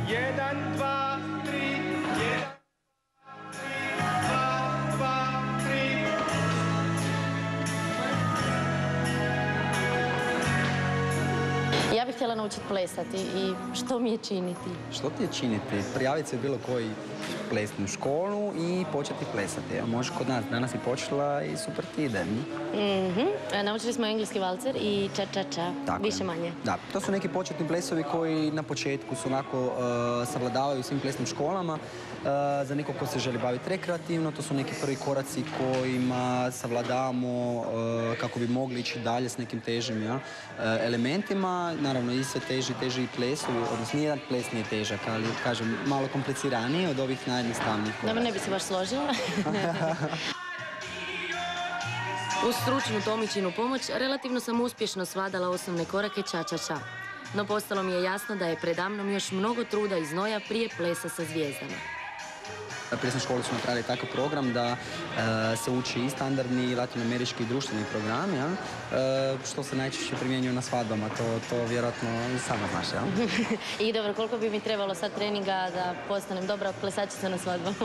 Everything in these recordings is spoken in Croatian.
1, 2, 3, 1, 2, 3. Ja bih htjela naučiti plesati i što mi je činiti? Što ti je činiti? Prijaviti se u bilo koji plesnu školu i početi plesati. Možeš kod nas, danas je počela i super ti ide. Naučili smo engleski valcer i ča-ča-ča, više manje. Da, to su neki početni plesovi koji na početku su onako savladavaju u svim plesnim školama. Za nekog ko se želi baviti rekreativno, to su neki prvi koraci kojima savladavamo kako bi mogli ići dalje s nekim težim elementima. Naravno i sve teži plesovi, odnosno nijedan ples nije težak, ali kažem malo kompliciraniji od ovih najjednostavnijih koraca. Dobro, ne bi se baš složila. Uz stručnu Tomičinu pomoć relativno sam uspješno svladala osnovne korake ča-ča-ča. No postalo mi je jasno da je predamnom još mnogo truda i znoja prije plesa sa zvijezdama. Plesne škole su napravili takav program da se uči i standardni latinoamerički i društveni program, što se najčešće primjenjuje na svadbama, to vjerojatno i sama znaš, jel? I dobro, koliko bi mi trebalo sad treninga da postanem dobra plesačica na svadbama?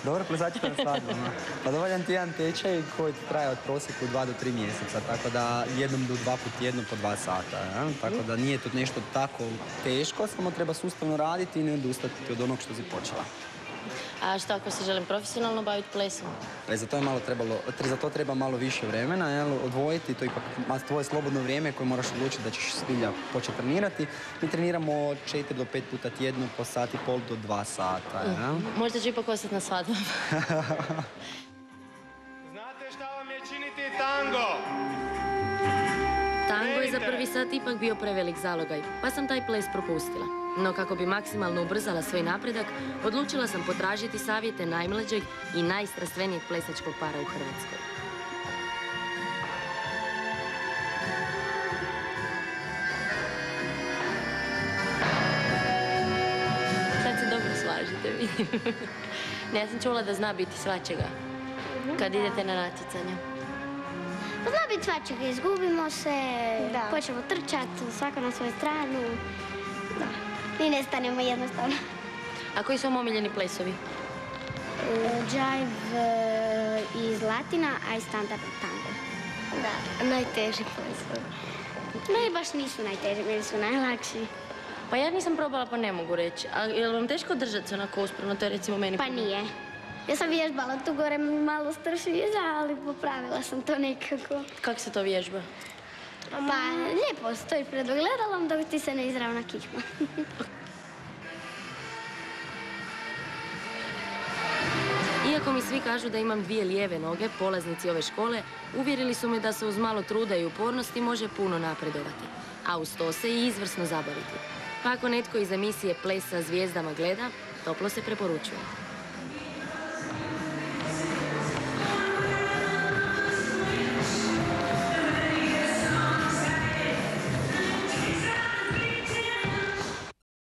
Dobra plesačica na svadbama? Pa dovoljan ti jedan tečaj koji traje od prosjeku 2 do 3 mjeseca, tako da jednom do 2 put tjedno po 2 sata, tako da nije to nešto tako teško, samo treba sustavno raditi i ne odustati od onog što si počela. A što ako se želim profesionalno baviti plesom? Za to treba malo više vremena, odvojiti to ipak tvoje slobodno vrijeme koje moraš odlučiti da ćeš zbilja početi trenirati. Mi treniramo 4 do 5 puta tjedno po sat i pol do 2 sata. Možda ću ipak ostati na svadbama. Znate šta vam je činiti tango? Tango je za prvi sat ipak bio prevelik zalogaj, pa sam taj ples propustila. No kako bi maksimalno ubrzala svoj napredak, odlučila sam potražiti savjete najmlađeg i najstrastvenijeg plesačkog para u Hrvatskoj. Sad se dobro slažete, vidim. Ja sam čula da zna biti svačega kad idete na natjecanja. Zna biti svačega, izgubimo se, počnemo trčati, svako na svoju stranu. I ne stanemo jednostavno. A koji su vam omiljeni plesovi? Jive iz latina, a i standard tango. Da, najteži plesovi. Ne, baš nisu najteži, meni su najlakši. Pa ja nisam probala pa ne mogu reći. A je li vam teško držati se onako uspravno? To je recimo meni... Pa nije. Ja sam vježbala tu gore malo stršiza, ali popravila sam to nekako. Kako se to vježba? Pa lijepo stoji pred ogledalom dok ti se ne izravna kičma. Iako mi svi kažu da imam 2 lijeve noge, polaznici ove škole uvjerili su me da se uz malo truda i upornosti može puno napredovati. A uz to se i izvrsno zabaviti. Pa ako netko iz emisije Ples sa zvijezdama gleda, toplo se preporučuje.